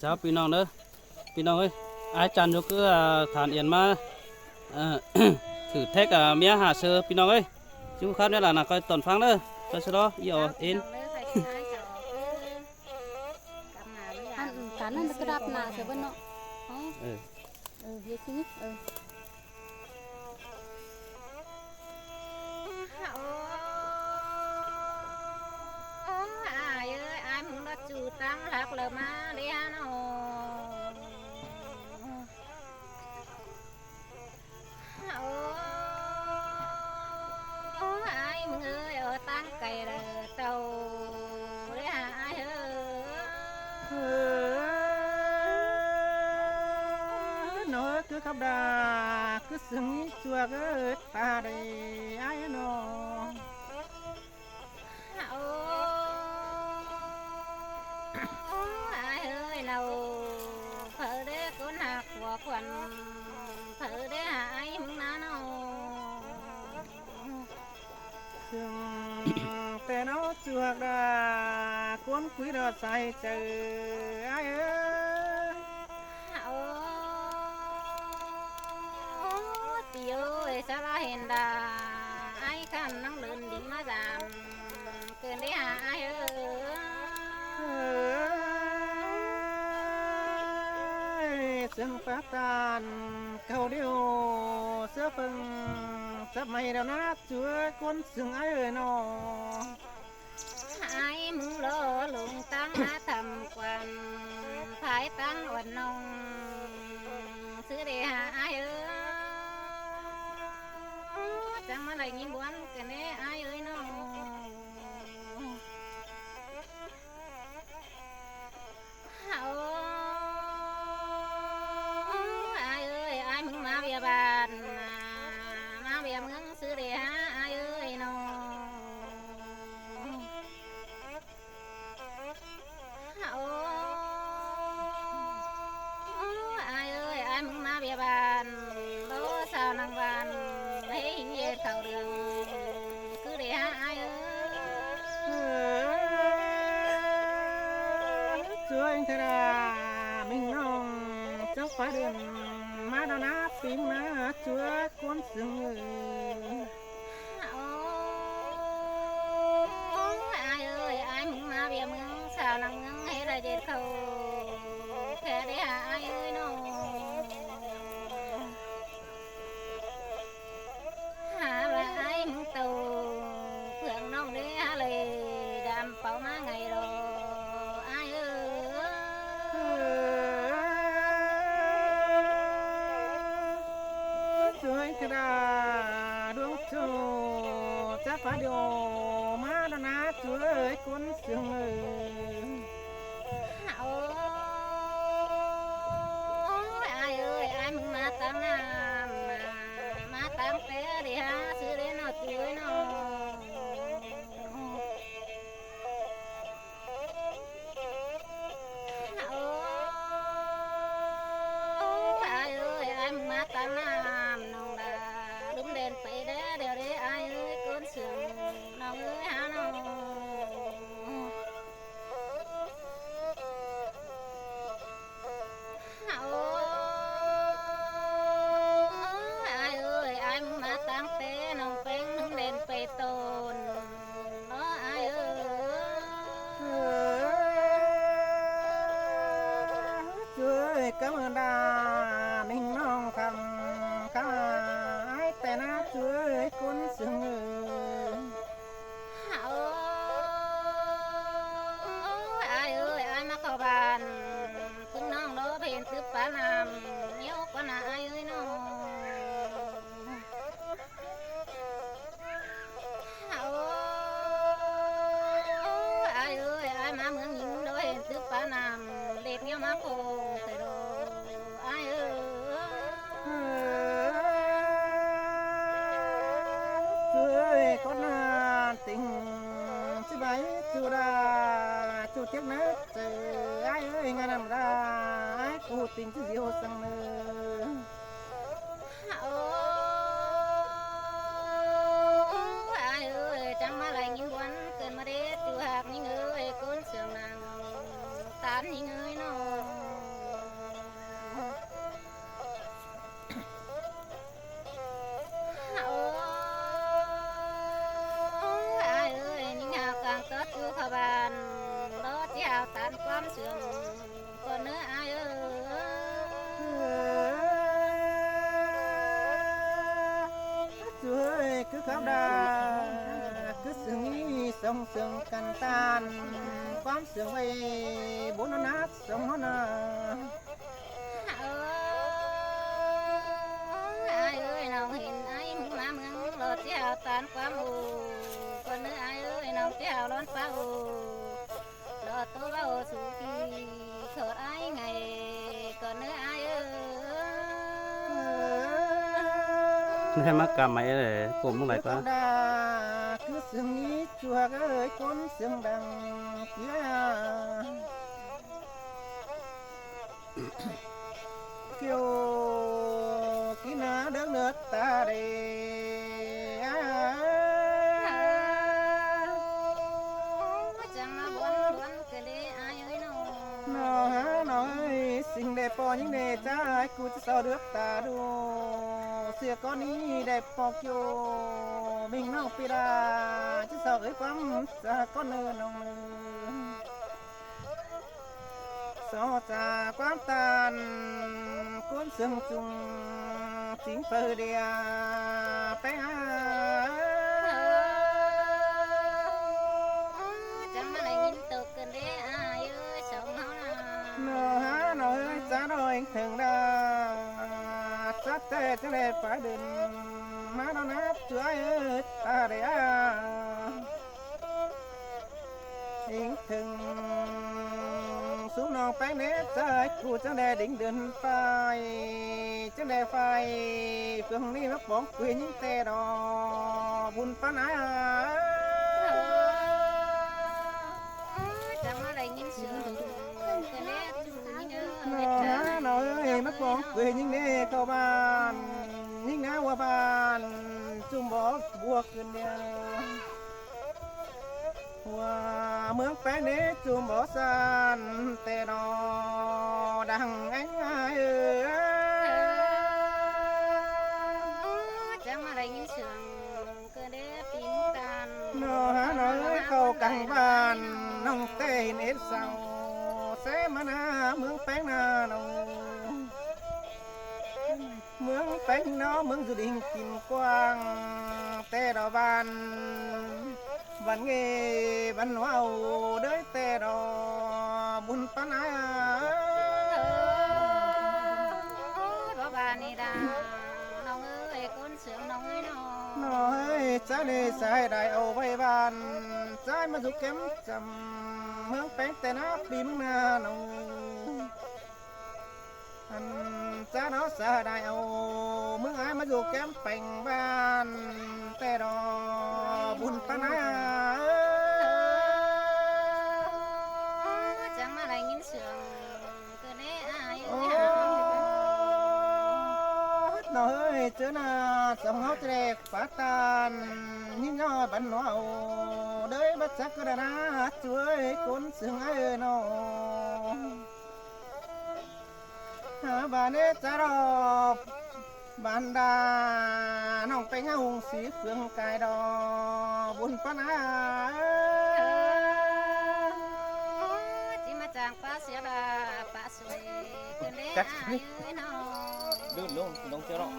จ้าพี่น้องเด้อพี่น้องเอ้ยอาจารย์ยกฐานเอียนมาถือแท็กเมียหาเสือพี่น้องเอ้ยจุครับเนี่ยล่ะน่ะก็ตอนฟังเด้อจะซะดออีอเอ็นอันกันนั่นก็รับหน้าเสือบ่เนาะเฮ็ดสิจูตั้งหลักเลยมาเรียนไอ้มึงเอ้ยตั้งไก่เลยเต่าเรียไอ้น้อยคือขับดาคือสึงชัวก็ตาได้ไอ้น้องเผอได้ก้นหักหัวควันเผอได้หายมึงนะน้องซึ่งแต่น้องชัวดาก้นคุยดอใส่เจอไอ้ติโอ้ยสาระเห็นดาไอ้ขันนั่งเดินดินมาจามเกินได้หาไอ้ซึ่งปะตานเขาเดียวเสื้อเพิ่งจะไม่เดานะช่วยคนซึ่งไอ้นอไอ้มึงรอลงตั้งหาทำกวนภายตั้งวันนองซื้อได้หาไอ้จังมาไหลยิ้มบวนกันแน่ไอ้เอ้ยน้องมาเบียบานมาเบียเมืองซื้อเดียไอ้เอ้ยน้องไอ้เอ้ยไอ้มึงมาเบียบานโลสาวนางบานให้เย็ดเขาเรื่องคือเดียไอ้เอ้ยช่วยเธอได้มิ่งน้องเจ้าฟ้าเดือนมาดานาปิงนะช่วยคนซึ่งไอ้เอ้ยไอ้มึงมาเบียเมืองสาวนางเมืองให้ได้เด็ดเขาแค่ได้หาไอ้เอ้ยน้องหาละไอ้มึงโตเพื่อนน้องได้หาเลยดำเป่ามาไงรอไอ้เอ้ยช่วยกระดาดวงโจจะฟ้าเดียวมาดานาช่วยคนซึ่งไอ้เอ้ยไอ้มึงมาตั้งน้ำมาตั้งเตะดิฮะซื้อเล่นเอาตื้อน้องมาตั้งน้ำน้องดาลุ้มเด่นไปเด้อเดี๋ยวได้ไอ้เอ้ยก้นเสื่อมน้องเอ้ยหาน้องไอ้เอ้ยไอ้มึงมาตั้งเต้น้องเป็นน้องเด่นไปต้นไอ้เอ้ยช่วยกำดามิ่งน้องคำกายแต่น่าช่วยคนซึ่งไอ้เอ้ยไอ้มาเข้าบ้านพึ่งน้องรอเพนซื้อปลาน้ำเหนียวกว่าน่ะไอ้เอ้ยน้องไอ้เอ้ยไอ้มาเมืองหญิงโดยซื้อปลาน้ำเล็กเหนียวมาโคใส่โดไอ้เอ้ยช่วยคนtình chứ bấy chú ra chú tiếc nết ai ơi nghe nằm ra ai cô tình chứ diêu sang nữa ai ơi chẳng mà lại những quán cơn mà đế chú hạc những ơi con sườn nàng tán những ơi nó สื่อมก็เนื้ออายเอ้ย ช่วยคือคำดาคือสิ่งนี้ส่งเสียงกันตานความเสียงไว้บนนัดส่งหน้า ai ơi nào hình ai muốn làm ngân lọt chèo tàn quá mù còn nữa ai ơi nào chèo lon phao lọt tô bao su kỳ khờ ai ngày còn nữa ai ơi ให้มากำไหมเลยผมตรงไหนก็ ดาคือเสียงนี้ชัวก็เลยคนเสียงดังเกี้ยเกี่ยวกินนาเดินเลือดตาเด chẳng mà buồn buồn cái đi ai ơi nào น้อยสิ่งใดปอยิ่งใดใจกูจะเศร้าเลือดตาดูเสียก้อนนี้ได้ปอกโยมิ่งน้องปีดาจะเศร้าเอ้ยความจะก้อนเนินน้องเนินสอจากความตานก้นเสียงจุงสิงเปอเดียไปหา chẳng mà lại nhìn tục cái đi ai ơi sống nó là nói cha nói thường đa chắc tê cho nên phải đừng má nó nát chưa ơi ta để yên thường xuống non phải nét trái cu cho nên đỉnh đỉnh phai cho nên phai phương đi nó bóng quyền những tê đò buồn phá ná chẳng mà lại nhìn sương cái nét nói ơi mất con về những nè câu bàn những ná qua bàn chung bỏ buộc gần đèo qua mướn bé nế chung bỏ san tè đò đằng ánh ai chẳng mà lại nhìn sương cái nét tím tàn nói câu căng bàn nông tê nết sau sẽ mà na mướn bé na nông mướn bánh nó mướn dự định kim quang tê đò bàn văn nghề văn wow đới tê đò buôn bán ai có bà này đã nông ơi con sướng nông ơi nó nói trái này sai đại âu vay bàn trái mà giúp kém chầm mướn bánh tê nó bìm na nông cha nó sợ đại âu mướn ai mà dù kém bành ban tê đò buôn bán ai chẳng mà lại nhìn sướng cái nét ai ôi ơi nó ơi chứ na sông hốt đẹp phát tan nhìn nhau bắn nó đấy bắt chắc cái đá chuối cuốn sương ai nó bà nế cha đò bàn đà nông bánh hùng xí phương cài đò buôn bán á chỉ mà chẳng phá xía là phá xuôi cái nét ai ơi nó đưa luôn đông chưa đâu